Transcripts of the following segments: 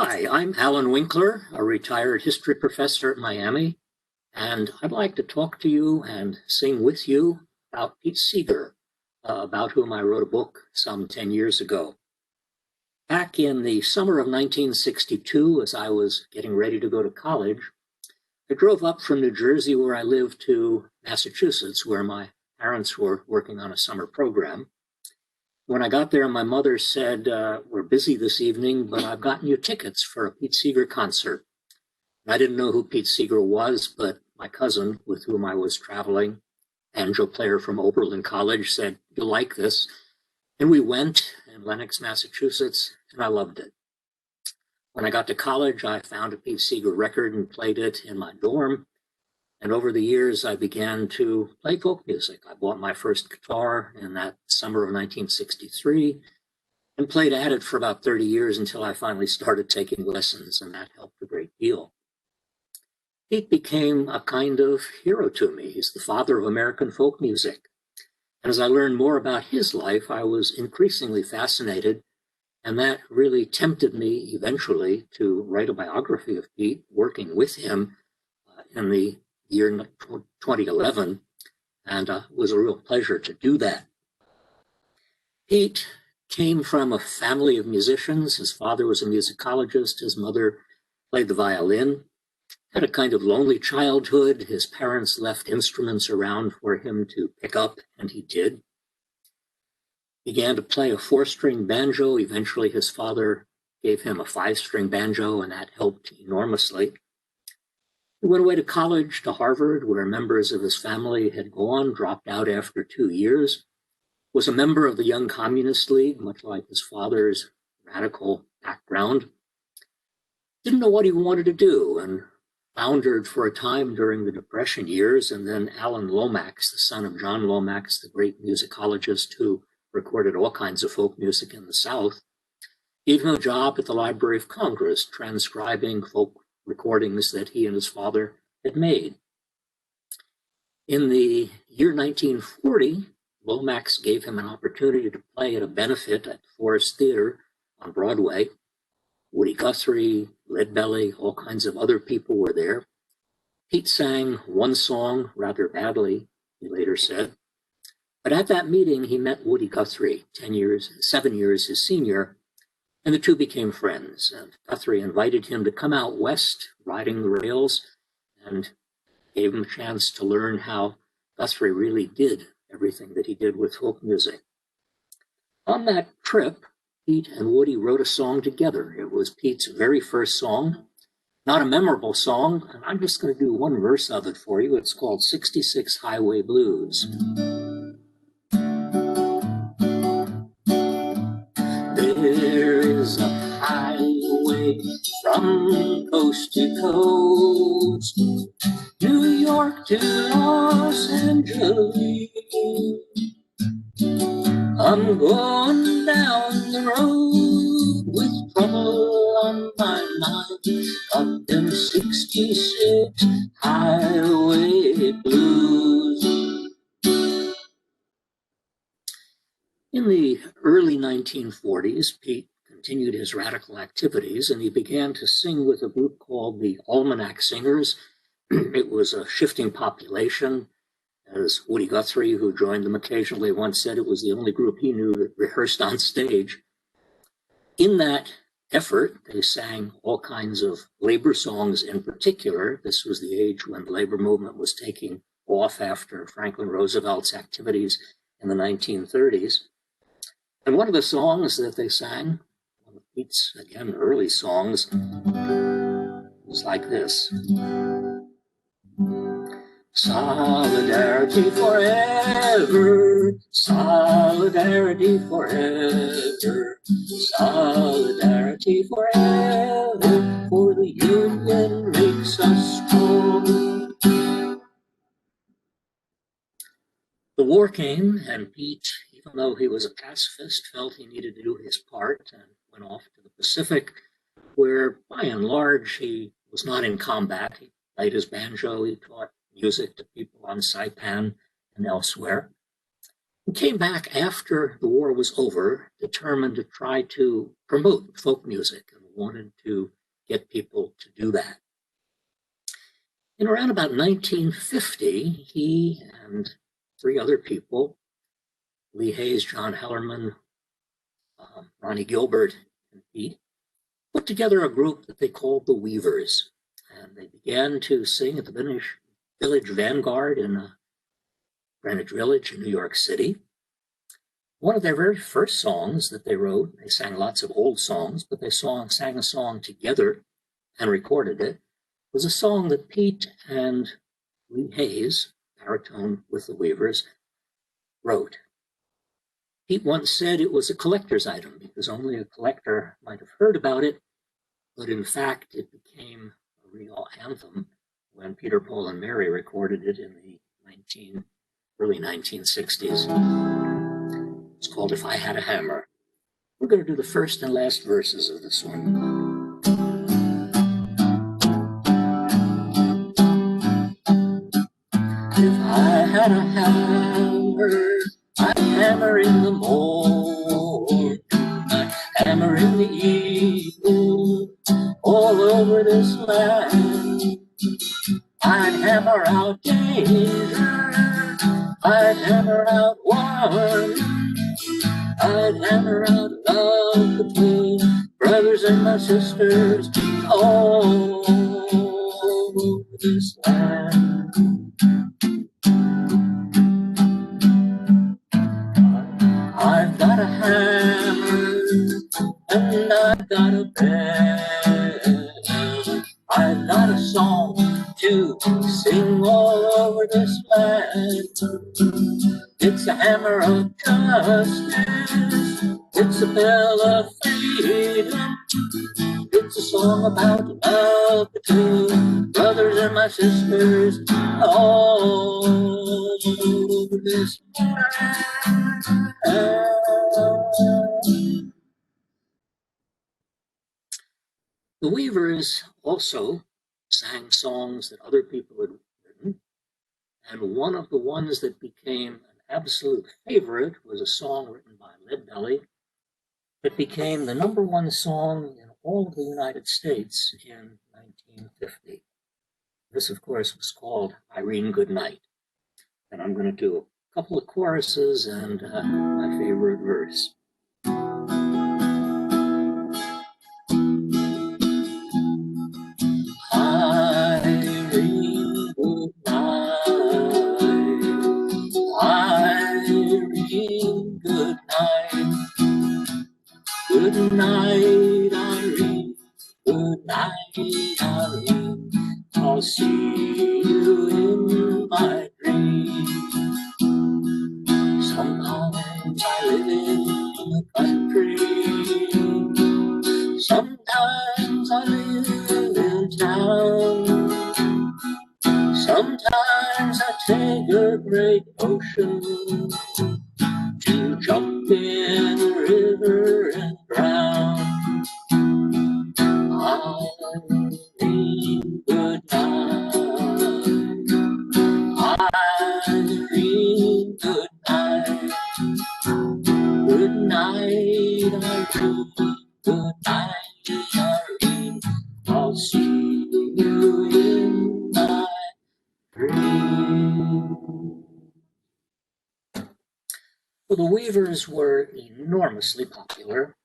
Hi, I'm Allan Winkler, a retired history professor at Miami, and I'd like to talk to you and sing with you about Pete Seeger, about whom I wrote a book some 10 years ago. Back in the summer of 1962, as I was getting ready to go to college, I drove up from New Jersey, where I lived, to Massachusetts, where my parents were working on a summer program. When I got there, my mother said, we're busy this evening, but I've gotten you tickets for a Pete Seeger concert. I didn't know who Pete Seeger was, but my cousin, with whom I was traveling, banjo player from Oberlin College, said, you'll like this. And we went in Lenox, Massachusetts, and I loved it. When I got to college, I found a Pete Seeger record and played it in my dorm. And over the years, I began to play folk music. I bought my first guitar in that summer of 1963 and played at it for about 30 years until I finally started taking lessons, and that helped a great deal. Pete became a kind of hero to me. He's the father of American folk music. And as I learned more about his life, I was increasingly fascinated, and that really tempted me eventually to write a biography of Pete, working with him in the year 2011, and it was a real pleasure to do that. Pete came from a family of musicians. His father was a musicologist. His mother played the violin. Had a kind of lonely childhood. His parents left instruments around for him to pick up, and he did. Began to play a 4-string banjo. Eventually, his father gave him a 5-string banjo, and that helped enormously. He went away to college, to Harvard, where members of his family had gone, dropped out after 2 years, was a member of the Young Communist League, much like his father's radical background. Didn't know what he wanted to do, and floundered for a time during the Depression years, and then Alan Lomax, the son of John Lomax, the great musicologist who recorded all kinds of folk music in the South, gave him a job at the Library of Congress, transcribing folk recordings that he and his father had made. In the year 1940, Lomax gave him an opportunity to play at a benefit at Forest Theater on Broadway. Woody Guthrie, Leadbelly, all kinds of other people were there. Pete sang one song rather badly, he later said. But at that meeting, he met Woody Guthrie, 7 years his senior, and the two became friends. And Guthrie invited him to come out west, riding the rails, and gave him a chance to learn how Guthrie really did everything that he did with folk music. On that trip, Pete and Woody wrote a song together. It was Pete's very first song, not a memorable song, and I'm just going to do one verse of it for you. It's called 66 Highway Blues. There is a highway from coast to coast, New York to Los Angeles. I'm going down the road with trouble on my mind, up them 66 highway blues. In the early 1940s, Pete continued his radical activities, and he began to sing with a group called the Almanac Singers. It was a shifting population. As Woody Guthrie, who joined them occasionally, once said, it was the only group he knew that rehearsed on stage. In that effort, they sang all kinds of labor songs in particular. This was the age when the labor movement was taking off after Franklin Roosevelt's activities in the 1930s. And one of the songs that they sang, one of Pete's, again, early songs, was like this. Solidarity forever, solidarity forever, solidarity forever, for the union makes us strong. The war came, and Pete, even though he was a pacifist, felt he needed to do his part and went off to the Pacific, where by and large he was not in combat. He played his banjo, he taught music to people on Saipan and elsewhere. He came back after the war was over, determined to try to promote folk music and wanted to get people to do that. In around about 1950, he and 3 other people, Lee Hayes, John Hellerman, Ronnie Gilbert, and Pete, put together a group that they called the Weavers. And they began to sing at the Village Vanguard in Greenwich Village in New York City. One of their very first songs that they wrote, they sang lots of old songs, but they sang a song together and recorded it, was a song that Pete and Lee Hayes, baritone with the Weavers, wrote. Pete once said it was a collector's item because only a collector might have heard about it, but in fact it became a real anthem when Peter, Paul, and Mary recorded it in the early 1960s. It's called If I Had a Hammer. We're going to do the first and last verses of this one. If I had a hammer, I'd hammer in the morn, I'd hammer in the evening, all over this land. I'd hammer out danger, I'd hammer out war, I'd hammer out love between brothers and my sisters all over this land. I've got a hammer and I've got a bell. I've got a song to sing all over this land. It's a hammer of justice, it's a bell of freedom, it's a song about love between brothers and my sisters all over this land. The Weavers also sang songs that other people had written, and one of the ones that became an absolute favorite was a song written by Leadbelly that became the #1 song in all of the United States in 1950. This, of course, was called Irene Goodnight. And I'm going to do a couple of choruses and my favorite verse. Irene, good night. Good night, Irene. Good night, Irene. I'll see you in my dream. Sometimes I live in the country. Sometimes I live in town. Sometimes I take a great ocean to jump in a river and drown. Irene, good night. Irene, good night. Good night, Irene. Good night, Irene. I'll see you in my dream. Well, the Weavers were enormously popular.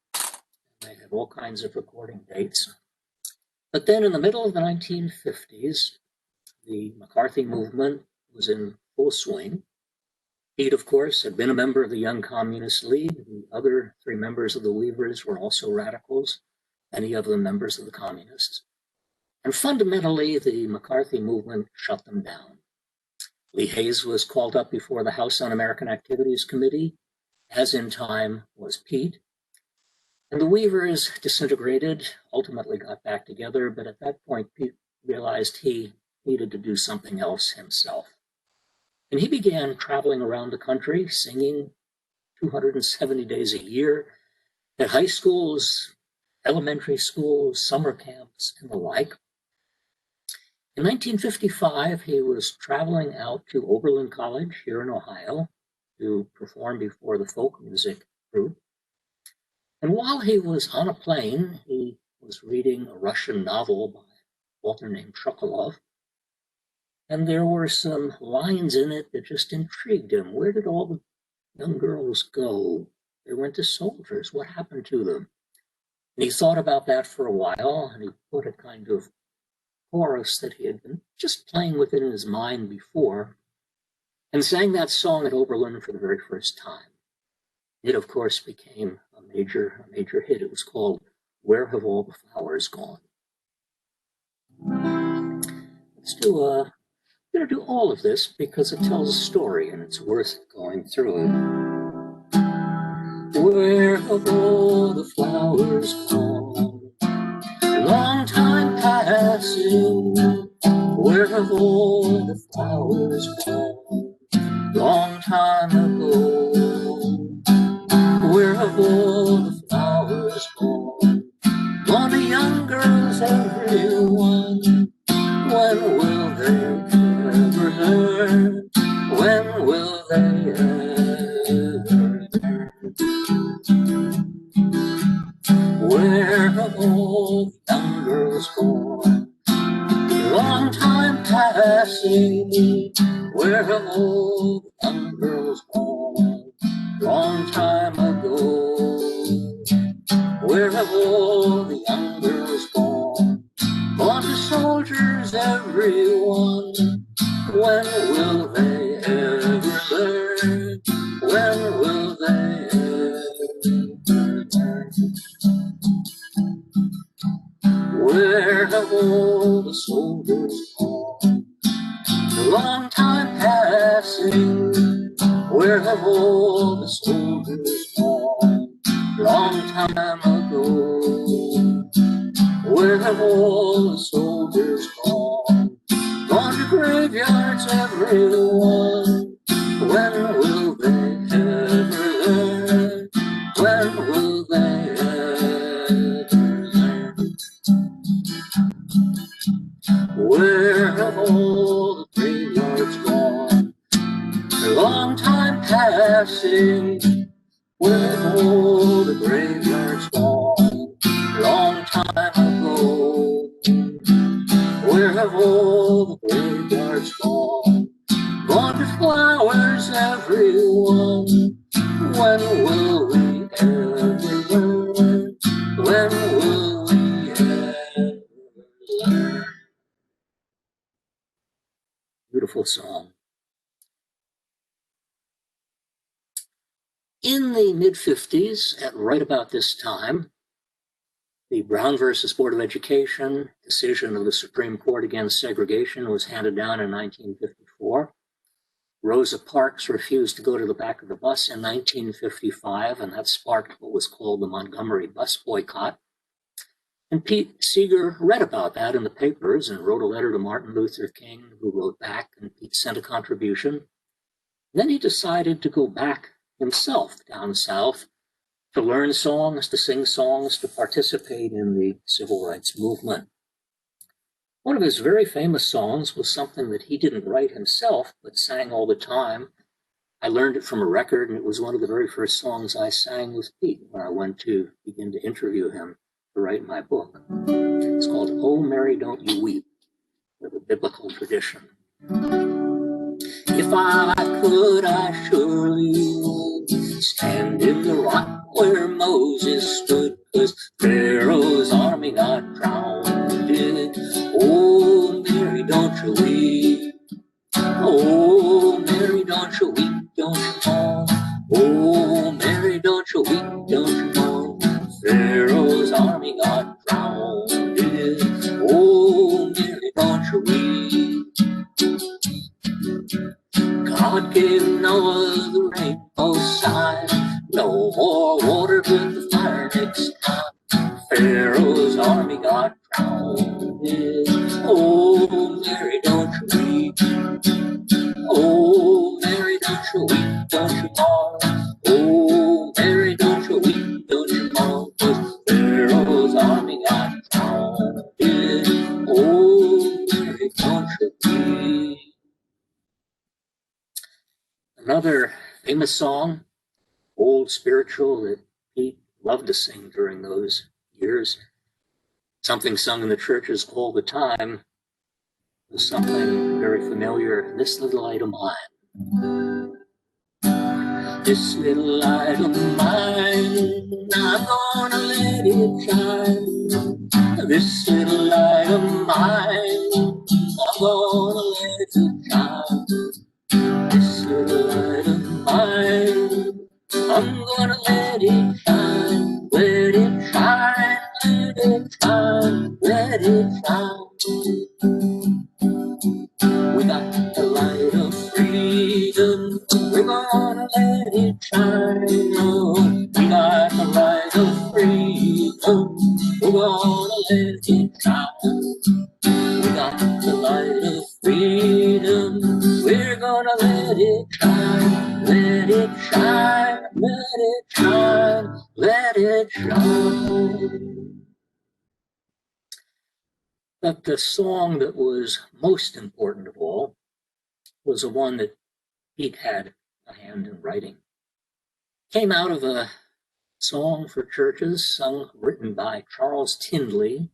They had all kinds of recording dates. But then in the middle of the 1950s, the McCarthy movement was in full swing. Pete, of course, had been a member of the Young Communist League. The other 3 members of the Weavers were also radicals, many of them members of the Communists. And fundamentally, the McCarthy movement shut them down. Lee Hayes was called up before the House Un-American Activities Committee, as in time was Pete. And the Weavers disintegrated, ultimately got back together, but at that point, Pete realized he needed to do something else himself. And he began traveling around the country, singing 270 days a year at high schools, elementary schools, summer camps, and the like. In 1955, he was traveling out to Oberlin College here in Ohio to perform before the folk music group. And while he was on a plane, he was reading a Russian novel by an author named Chokolov, and there were some lines in it that just intrigued him. Where did all the young girls go? They went to soldiers. What happened to them? And he thought about that for a while, and he put a kind of chorus that he had been just playing with in his mind before, and sang that song at Oberlin for the very first time. It, of course, became a major hit. It was called "Where Have All the Flowers Gone?" Let's do I'm going to do all of this because it tells a story and it's worth going through it. Where have all the flowers gone? Long time passing. Where have all the flowers gone? Long time ago. Where have all the flowers gone? Gone to young girls, everyone. When will they ever learn? When will they ever learn? Where have all the young girls gone? Long time passing. Where have all the young girls gone? Long time ago. Where have all the young girls gone? Gone to soldiers, everyone. When will they ever learn? When will they ever learn? Where have all the soldiers gone? A long time passing. Where have all the soldiers gone? Long time ago. Where have all the soldiers gone? Gone to graveyards, everyone. When will they ever learn? When will they ever learn? Where have all the graveyards gone? A long time passing. Where have all the graveyards gone? Long time ago. Where have all the graveyards gone? Gone to flowers, everyone. When will we ever learn? When will we ever learn? Beautiful song. In the mid-50s, at right about this time, the Brown versus Board of Education decision of the Supreme Court against segregation was handed down in 1954. Rosa Parks refused to go to the back of the bus in 1955, and that sparked what was called the Montgomery bus boycott. And Pete Seeger read about that in the papers and wrote a letter to Martin Luther King, who wrote back, and Pete sent a contribution. Then he decided to go back himself down south to learn songs, to sing songs, to participate in the civil rights movement. One of his very famous songs was something that he didn't write himself, but sang all the time. I learned it from a record, and it was one of the very first songs I sang with Pete when I went to begin to interview him to write my book. It's called "Oh, Mary, Don't You Weep," with a biblical tradition. If I could, I surely would stand in the rock where Moses stood, 'cause Pharaoh's army got drowned. Oh, Mary, don't you weep. Oh, Mary, don't you weep, don't you mourn. Oh, Mary, don't you weep, don't you mourn. Pharaoh's army got drowned. Oh, Mary, don't you weep. God gave Noah the rainbow sign. No more water but the fire next time. Pharaoh's army got drowned. Oh, Mary, don't you weep. Oh, Mary, don't you weep, don't you mourn. Oh, Mary, don't you weep, don't you mourn. 'Cause Pharaoh's army got drowned. Oh, Mary, don't you weep. Another famous song, old spiritual that Pete loved to sing during those years, Something sung in the churches all the time was something very familiar. This little light of mine. This little light of mine, I'm gonna let it shine. This little light of mine, I'm gonna let it shine. This little light of mine, I'm gonna let it shine. Let it shine, let it shine, let it shine. We got the light of freedom, we're gonna let it shine. Oh, we got the light of freedom, we're gonna let it shine. We got the light of freedom, we're gonna let it shine. Let it shine, let it shine, let it shine. But the song that was most important of all was the one that Pete had a hand in writing. Came out of a song for churches written by Charles Tindley,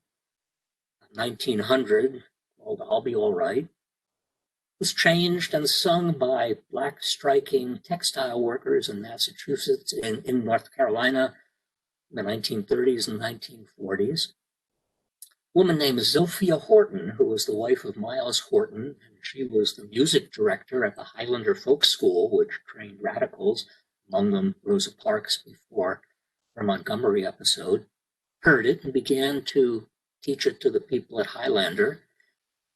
1900, called I'll Be All Right. It was changed and sung by black striking textile workers in Massachusetts, in North Carolina, in the 1930s and 1940s. A woman named Zophia Horton, who was the wife of Miles Horton, and she was the music director at the Highlander Folk School, which trained radicals, among them Rosa Parks before her Montgomery episode, heard it and began to teach it to the people at Highlander.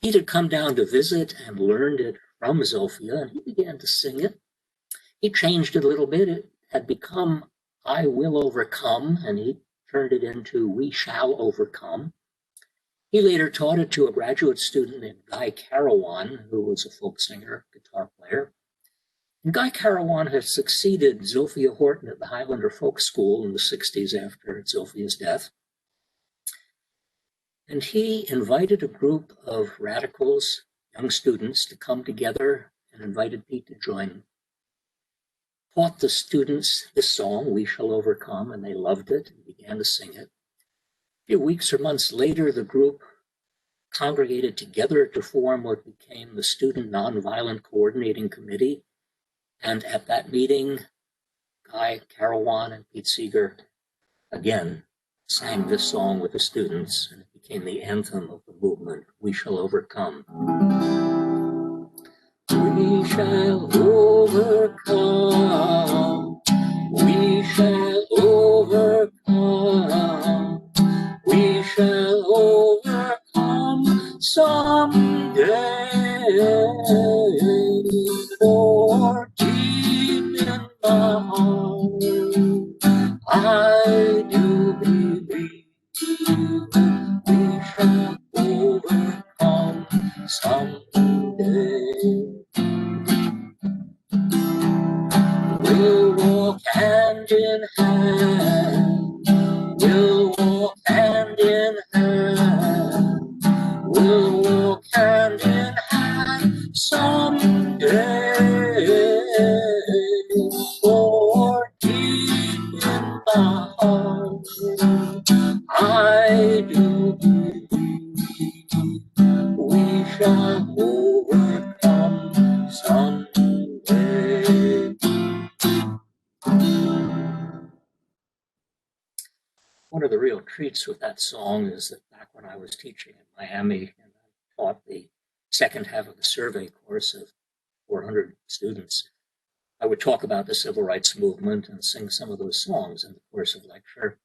Pete had come down to visit and learned it from Zophia, and he began to sing it. He changed it a little bit. It had become I Will Overcome, and he turned it into We Shall Overcome. He later taught it to a graduate student named Guy Carawan, who was a folk singer, guitar player. And Guy Carawan had succeeded Zophia Horton at the Highlander Folk School in the 60s after Zophia's death. And he invited a group of radicals, young students, to come together and invited Pete to join them. Taught the students this song, We Shall Overcome, and they loved it and began to sing it. A few weeks or months later, the group congregated together to form what became the Student Nonviolent Coordinating Committee. And at that meeting, Guy Carawan and Pete Seeger again sang this song with the students, and it became the anthem of the movement, We Shall Overcome. We shall overcome, we shall overcome, we shall overcome someday. For deep in my heart, I do believe we shall overcome someday. We'll walk hand in hand, we'll walk hand in hand, we'll walk hand in hand someday. For deep in my heart, I do believe we shall overcome someday. One of the real treats with that song is that back when I was teaching in Miami and I taught the second half of the survey course of 400 students, I would talk about the civil rights movement and sing some of those songs in the course of lecture.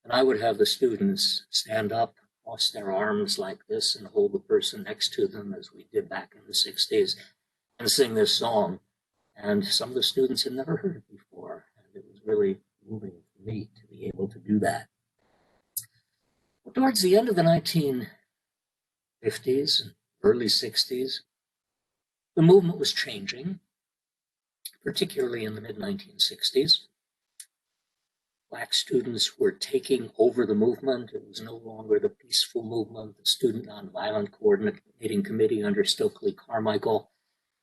And I would have the students stand up, cross their arms like this, and hold the person next to them, as we did back in the 60s, and sing this song. And some of the students had never heard it before, and it was really moving for me to be able to do that. Well, towards the end of the 1950s and early 60s, the movement was changing, particularly in the mid-1960s. Black students were taking over the movement. It was no longer the peaceful movement. The Student Nonviolent Coordinating Committee under Stokely Carmichael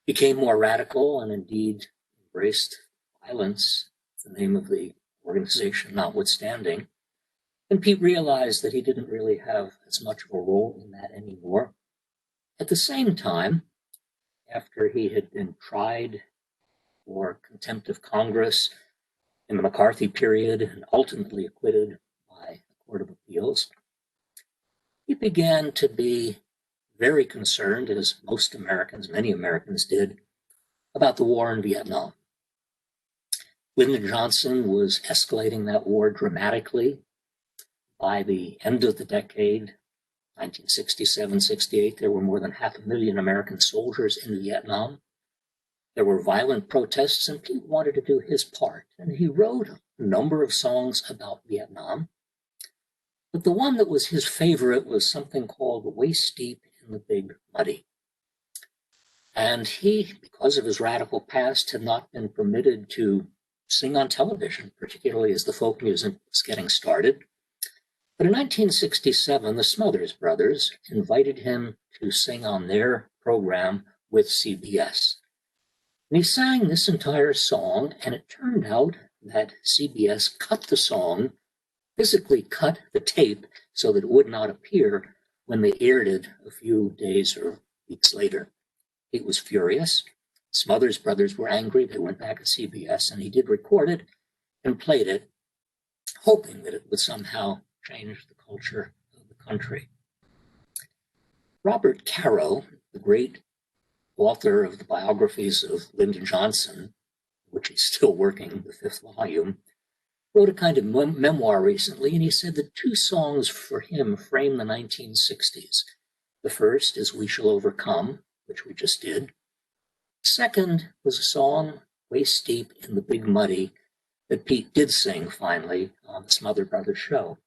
became more radical and indeed embraced violence, the name of the organization notwithstanding. And Pete realized that he didn't really have as much of a role in that anymore. At the same time, after he had been tried for contempt of Congress in the McCarthy period and ultimately acquitted by the Court of Appeals, he began to be very concerned, as most Americans, many Americans did, about the war in Vietnam. Lyndon Johnson was escalating that war dramatically. By the end of the decade, 1967-68, there were more than 500,000 American soldiers in Vietnam. There were violent protests, and Pete wanted to do his part. And he wrote a number of songs about Vietnam. But the one that was his favorite was something called Waist Deep in the Big Muddy. And he, because of his radical past, had not been permitted to sing on television, particularly as the folk music was getting started. But in 1967, the Smothers Brothers invited him to sing on their program with CBS. And he sang this entire song, and it turned out that CBS cut the song, physically cut the tape so that it would not appear when they aired it a few days or weeks later. He was furious. Smothers Brothers were angry. They went back to CBS, and he did record it and played it, hoping that it would somehow change the culture of the country. Robert Caro, the great author of the biographies of Lyndon Johnson, which he's still working, the 5th volume, wrote a kind of memoir recently, and he said that 2 songs for him frame the 1960s. The first is We Shall Overcome, which we just did. Second was a song, Waist Deep in the Big Muddy, that Pete did sing finally on the Smothers Brothers show.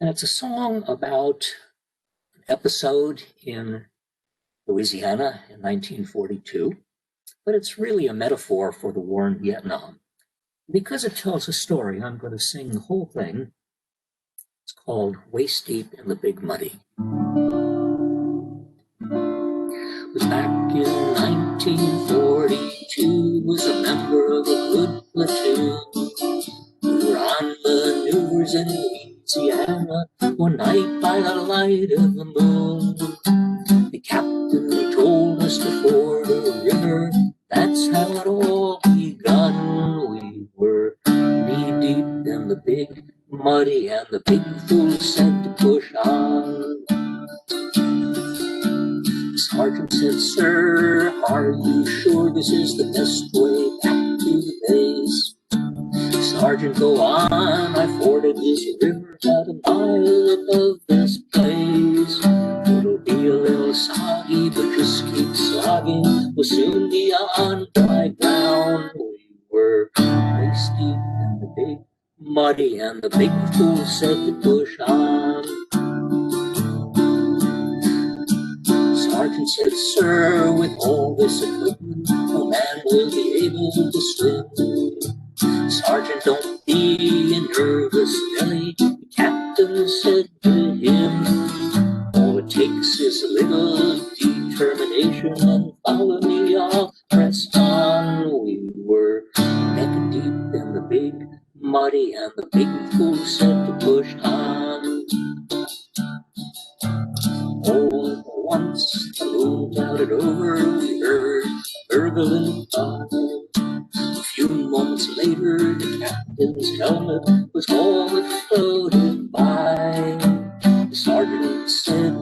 And it's a song about an episode in Louisiana in 1942, but it's really a metaphor for the war in Vietnam. Because it tells a story, I'm going to sing the whole thing. It's called Waist Deep in the Big Muddy. It was back in 1942, was a member of a good platoon. We were on maneuvers in Louisiana one night by the light of the moon. The captain told us to ford a river, that's how it all begun. We were knee-deep in the big muddy, and the big fool said to push on. The sergeant said, "Sir, are you sure this is the best way back to the base?" "Sergeant, go on, I forded this river about a mile above this place. It'll be a little soggy, but just keep slogging, we'll soon be on dry ground." We were waist deep in the big muddy, and the big fool said to push on. Sergeant said, "Sir, with all this equipment, no man will be able to swim." "Sergeant, don't be a nervous Nelly," the captain said to him. "All it takes is a little determination, and follow me, I'll press on." We were neck deep in the big muddy, and the big fool said to push on. All at once the moon clouded over, we heard a gurgling fire. A few moments later, the captain's helmet was all that floated by. The sergeant said,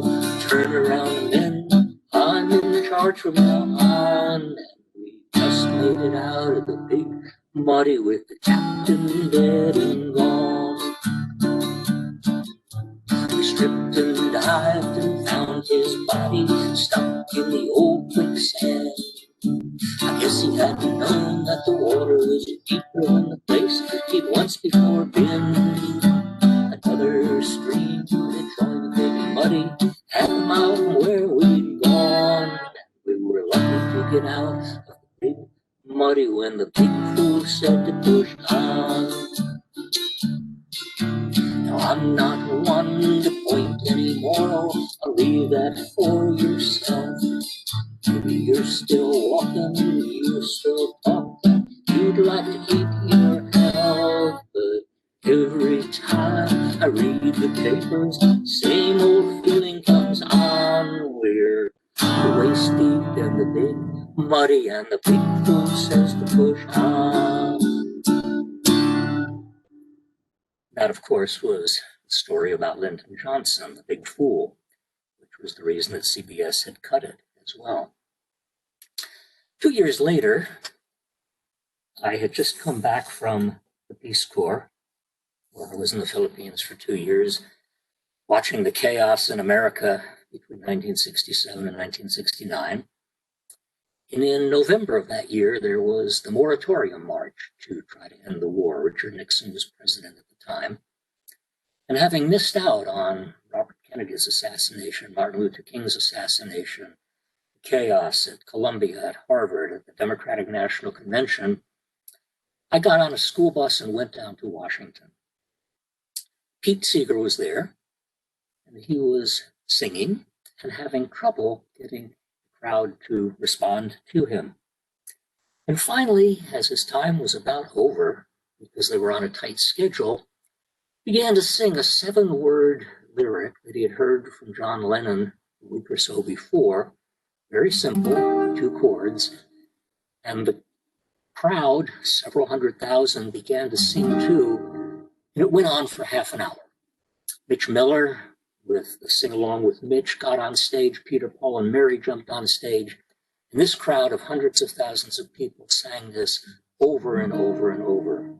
"Turn around, men, I'm in charge from now on." And we just made it out of the big muddy with the captain dead and gone. We stripped and dived and found his body stuck in the old quicksand. I guess he hadn't known that the water was deeper than the place he'd once before been. Another stream that joined the big muddy, half a mile from where we'd gone. We were lucky to get out of the big muddy when the big fool said to push on. Now I'm not one to point any moral, I'll leave that for yourself. Maybe you're still walking, you're still talking, you'd like to keep your health. But every time I read the capers, same old feeling comes on. We're waist deep in the big muddy, and the big fool says to push on. That, of course, was the story about Lyndon Johnson, the big fool, which was the reason that CBS had cut it as well. 2 years later, I had just come back from the Peace Corps, where I was in the Philippines for 2 years, watching the chaos in America between 1967 and 1969. And in November of that year, there was the moratorium march to try to end the war. Richard Nixon was president at the time. And having missed out on Robert Kennedy's assassination, Martin Luther King's assassination, chaos at Columbia, at Harvard, at the Democratic National Convention, I got on a school bus and went down to Washington. Pete Seeger was there, and he was singing and having trouble getting the crowd to respond to him. And finally, as his time was about over, because they were on a tight schedule, began to sing a 7-word lyric that he had heard from John Lennon a week or so before. Very simple, 2 chords. And the crowd, several 100,000, began to sing too, and it went on for half an hour. Mitch Miller, with the Sing Along with Mitch, got on stage. Peter, Paul, and Mary jumped on stage. And this crowd of hundreds of thousands of people sang this over and over and over.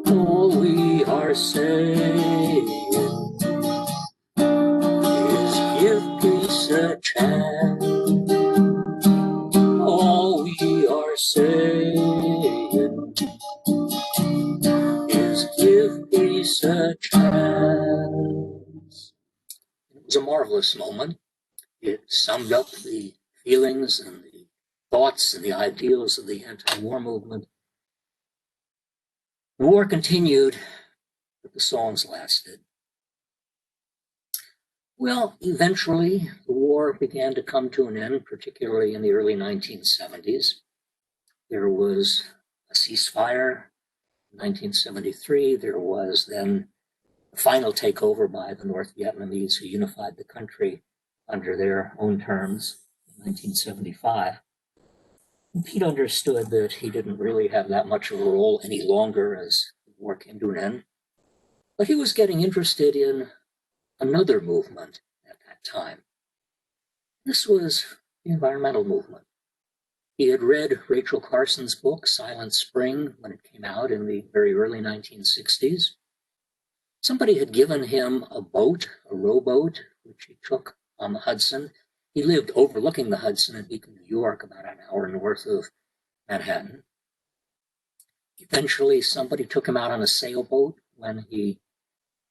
All we are saying is give peace a chance. All we are saying is give peace a chance. It was a marvelous moment. It summed up the feelings and the thoughts and the ideals of the anti-war movement. The war continued, but the songs lasted. Well, eventually, the war began to come to an end, particularly in the early 1970s. There was a ceasefire in 1973. There was then the final takeover by the North Vietnamese, who unified the country under their own terms in 1975. And Pete understood that he didn't really have that much of a role any longer as the war came to an end. But he was getting interested in another movement at that time. This was the environmental movement. He had read Rachel Carson's book, Silent Spring, when it came out in the very early 1960s. Somebody had given him a boat, a rowboat, which he took on the Hudson. He lived overlooking the Hudson in Beacon, New York, about an hour north of Manhattan. Eventually, somebody took him out on a sailboat when he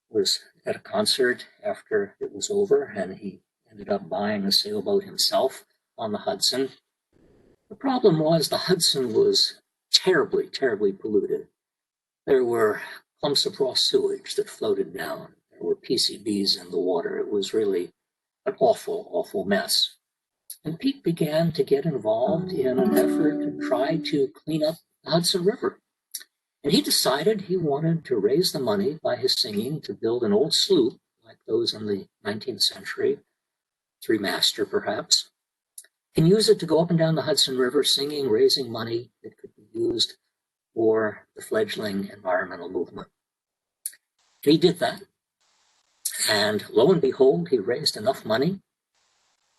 was at a concert after it was over, and he ended up buying a sailboat himself on the Hudson. The problem was the Hudson was terribly, terribly polluted. There were clumps of raw sewage that floated down. There were PCBs in the water. It was really an awful, awful mess. And Pete began to get involved in an effort to try to clean up the Hudson River. And he decided he wanted to raise the money by his singing to build an old sloop like those in the 19th century, 3-master perhaps, and use it to go up and down the Hudson River singing, raising money that could be used for the fledgling environmental movement. And he did that. And lo and behold, he raised enough money,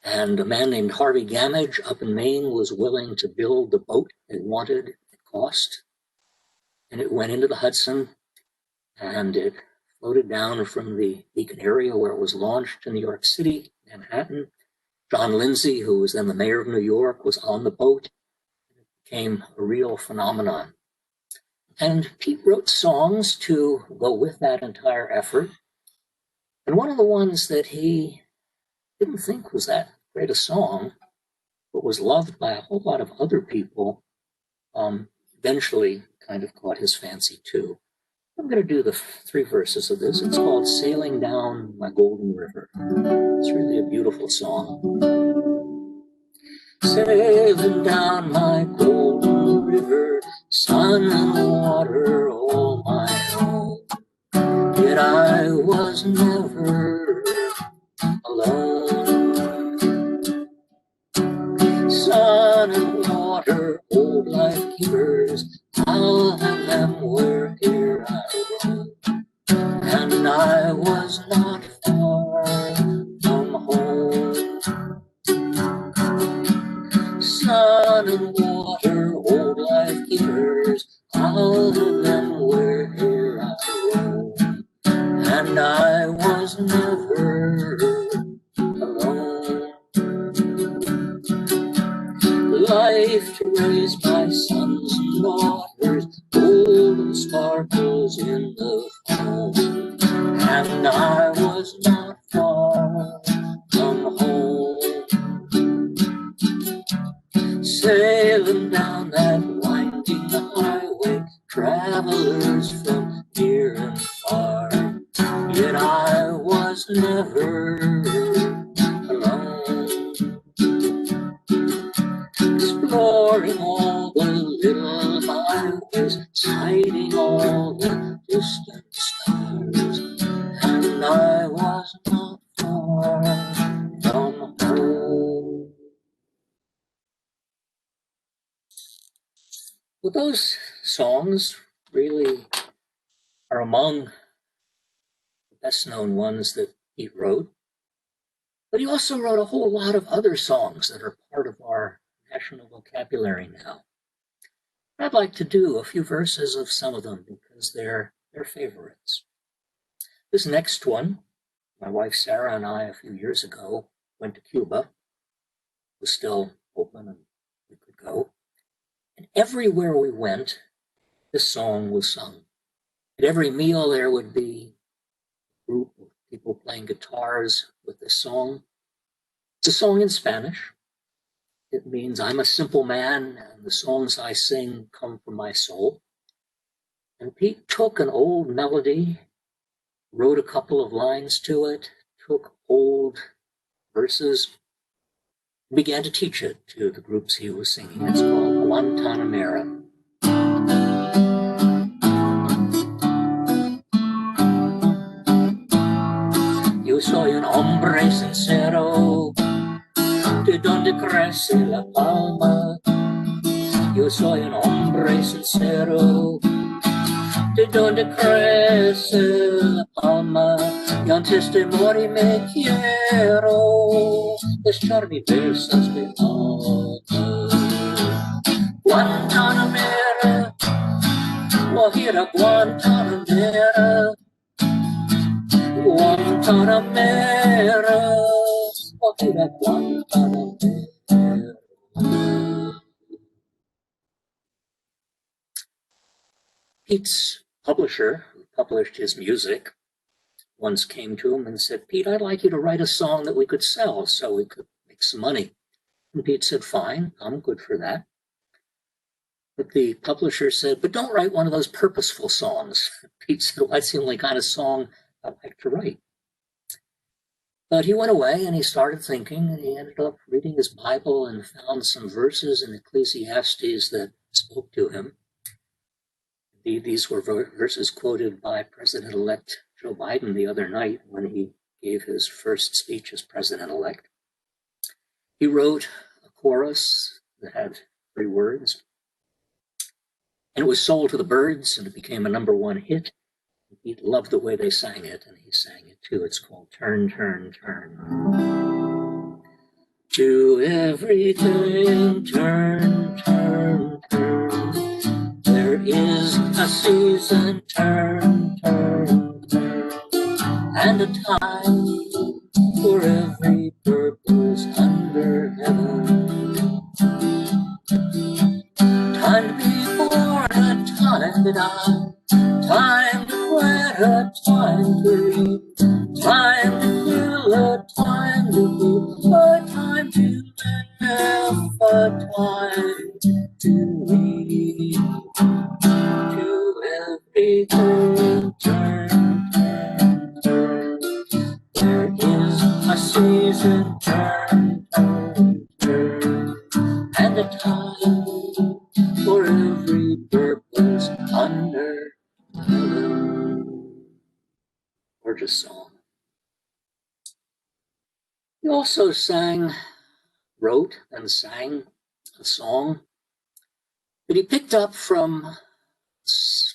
and a man named Harvey Gamage up in Maine was willing to build the boat they wanted at cost. And it went into the Hudson, and it floated down from the Beacon area where it was launched to New York City, Manhattan. John Lindsay, who was then the mayor of New York, was on the boat. It became a real phenomenon. And Pete wrote songs to go with that entire effort. And one of the ones that he didn't think was that great a song, but was loved by a whole lot of other people, eventually kind of caught his fancy too. I'm going to do the 3 verses of this. It's called Sailing Down My Golden River. It's really a beautiful song. Sailing down my golden river, sun and water all my own. Yet I was never alone. Sun and water, old life givers, Allan M were here I roam. And I was not far from home. Sun and water, old life givers, Allan M were here I roam. And I was never alone. Life to raise my sons and daughters, golden sparkles in the foam. And I was not far from home. Sailing down that winding highway, travelers from near and far, yet I was never alone. Exploring all the little highways, sighting all the distant stars, and I was not far from home. Well, those songs really are among the best known ones that he wrote, but he also wrote a whole lot of other songs that are part of our national vocabulary now. I'd like to do a few verses of some of them because they're favorites. This next one, my wife Sarah and I a few years ago went to Cuba. It was still open and we could go. And everywhere we went, this song was sung. At every meal there would be a group of people playing guitars with this song. It's a song in Spanish. It means I'm a simple man and the songs I sing come from my soul. And Pete took an old melody, wrote a couple of lines to it, took old verses, and began to teach it to the groups he was singing. It's called Guantanamera. Yo soy un hombre sincero, de donde crece la palma. Yo soy un hombre sincero, de donde crece la palma. Y antes de morir me quiero echar mis versas de alma. Guantanamera, Guajira, Guantanamera, Guantanamera, Guajira, Guantanamera. Pete's publisher, who published his music, once came to him and said, Pete, I'd like you to write a song that we could sell so we could make some money. And Pete said, fine, I'm good for that. But the publisher said, but don't write one of those purposeful songs. Pete said, well, that's the only kind of song I like to write. But he went away and he started thinking, and he ended up reading his Bible and found some verses in Ecclesiastes that spoke to him. These were verses quoted by President-elect Joe Biden the other night when he gave his first speech as president-elect. He wrote a chorus that had 3 words, and it was sold to the birds, and it became a #1 hit. He loved the way they sang it, and he sang it too. It's called Turn, Turn, Turn. To everything, turn, turn, turn. There is a season, turn, turn, turn. And a time for every purpose under heaven. Time to be born, a time to die. Time to quit, a time to reap. Time to kill, a time to keep. A time to live, a time to leave. To everything, turn, turn, turn. There is a season, turn, turn, turn. And a time for every purpose under heaven. Gorgeous song. He also wrote and sang a song that he picked up from a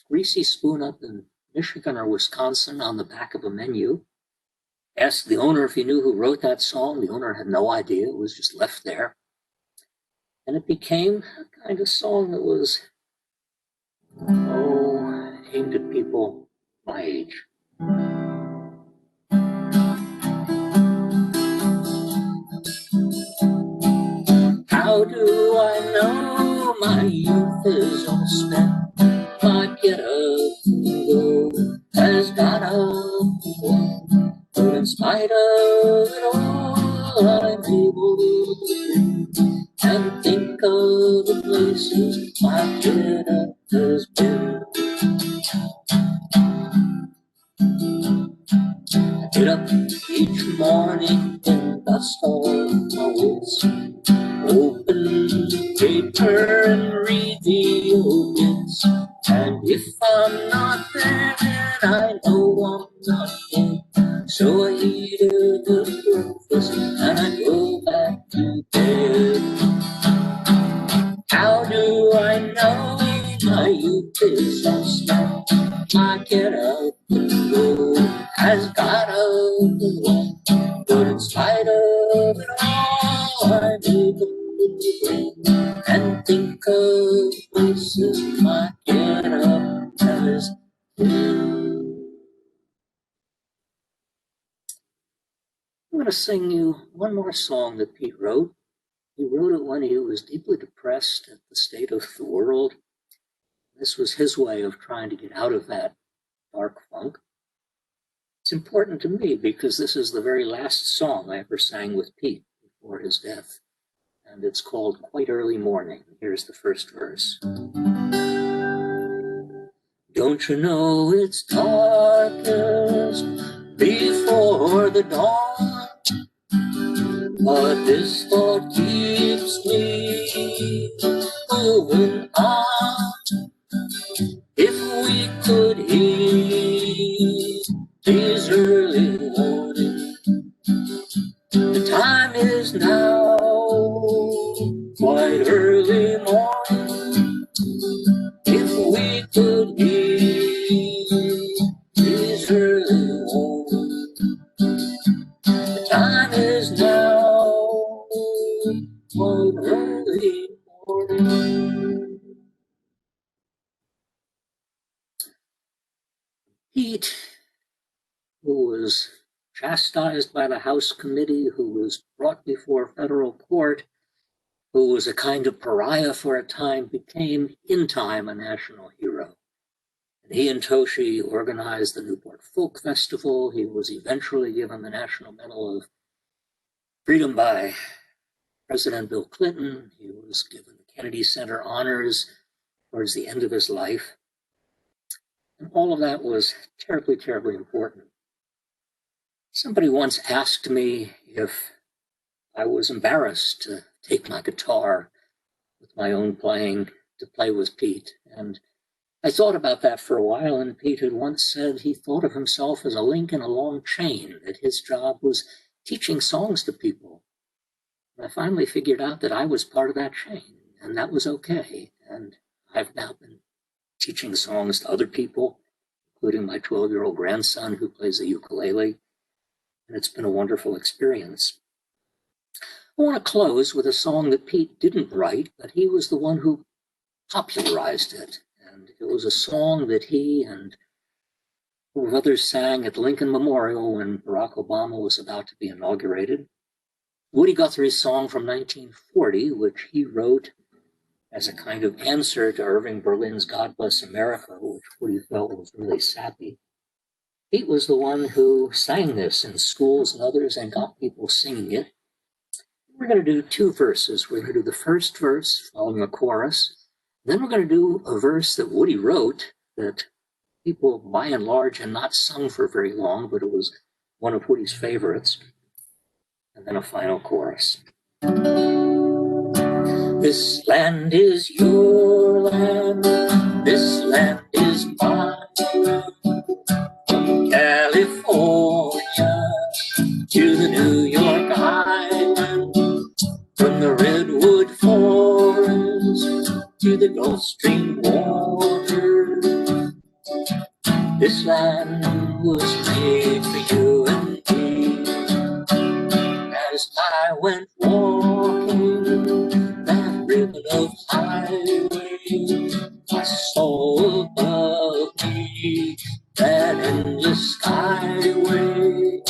greasy spoon up in Michigan or Wisconsin on the back of a menu. Asked the owner if he knew who wrote that song. The owner had no idea. It was just left there. And it became a kind of song that was, aimed at people my age. How do I know my youth is all spent? My get up and go has got up and went. But in spite of it all, I'm able to do and think of the places my get up has been. I get up each morning and dust off my wits, open the paper and read the obits. And if I'm not there, then I know I'm not in. So I eat a good breakfast and I go back to bed. How do I know my youth is all spent? I get up and go has got up and went. But in spite of it all, I'm able to bring and think of places my get up has been. I'm going to sing you one more song that Pete wrote. He wrote it when he was deeply depressed at the state of the world. This was his way of trying to get out of that dark funk. It's important to me because this is the very last song I ever sang with Pete before his death, and it's called Quite Early Morning. Here's the first verse. Don't you know it's darkest before the dawn? But this thought keeps me moving on. If we could hear these early warnings, the time is now quite early morning. If we could hear these early warnings, the time is now quite early morning. Pete, who was chastised by the House committee, who was brought before federal court, who was a kind of pariah for a time, became in time a national hero. And he and Toshi organized the Newport Folk Festival. He was eventually given the National Medal of Freedom by President Bill Clinton. He was given the Kennedy Center honors towards the end of his life. And all of that was terribly, terribly important. Somebody once asked me if I was embarrassed to take my guitar with my own playing to play with Pete. And I thought about that for a while, and Pete had once said he thought of himself as a link in a long chain, that his job was teaching songs to people. And I finally figured out that I was part of that chain, and that was okay. And I've now been teaching songs to other people, including my 12-year-old grandson who plays the ukulele, and it's been a wonderful experience. I want to close with a song that Pete didn't write, but he was the one who popularized it. And it was a song that he and others sang at Lincoln Memorial when Barack Obama was about to be inaugurated. Woody Guthrie's song from 1940, which he wrote as a kind of answer to Irving Berlin's God Bless America, which Woody felt was really sappy. Pete was the one who sang this in schools and others and got people singing it. We're going to do two verses. We're going to do the first verse following a chorus. Then we're going to do a verse that Woody wrote that people, by and large, had not sung for very long, but it was one of Woody's favorites. And then a final chorus. This land is your land, this land is mine. From California to the New York Island. Gulf Stream water. This land was made for you and me. As I went walking that ribbon of highway, I saw above me that endless skyway.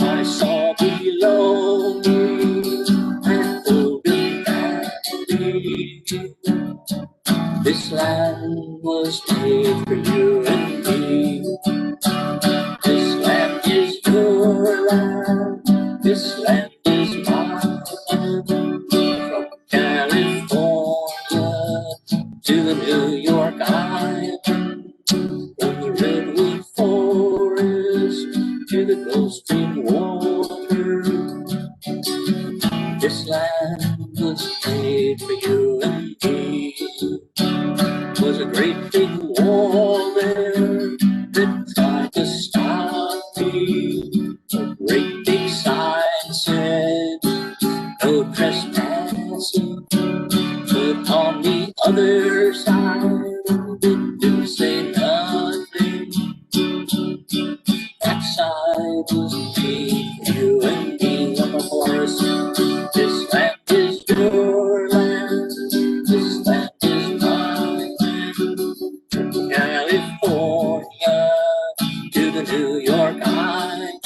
I saw below me that golden valley. This land was made for you and me. This land is your land. This land is mine. From California to the New York Island, from the redwood forest to the Gulf Stream water. This land was made for you and me. Was a great big wall there that tried to stop me. A great big sign said, no trespassing. But on the other side, it didn't say nothing. That side was made for you and me on the horse. This land is your land. This land is my land. From California to the New York Island,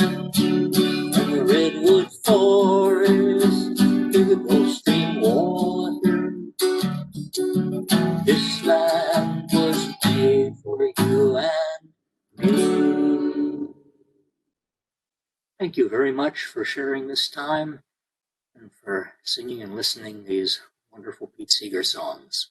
from the redwood forest to the Gulf Stream water. This land was made for you and me. Thank you very much for sharing this time and for singing and listening these wonderful Pete Seeger songs.